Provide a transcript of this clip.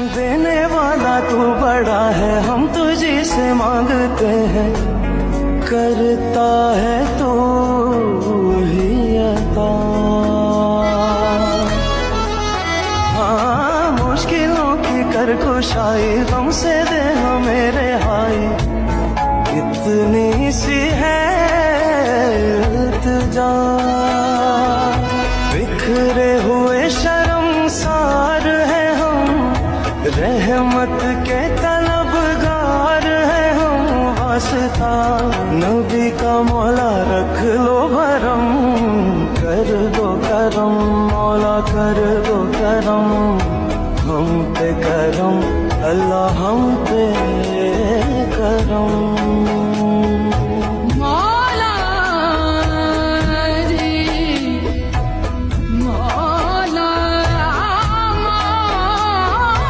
देने वाला तू बड़ा है, हम तुझी से मांगते हैं, करता है तू ही अता। हाँ, मुश्किलों की कर कुशाई, गम से दे हमें रिहाई, इतनी सी है इल्तिजा। बिखरे हुए शर्मसार है हम, रहमत के तलबगार है हम, वास्ता नबी का मौला रख लो भरम, कर दो करम मौला कर दो करम, हम पे करम अल्लाह हम पे करम।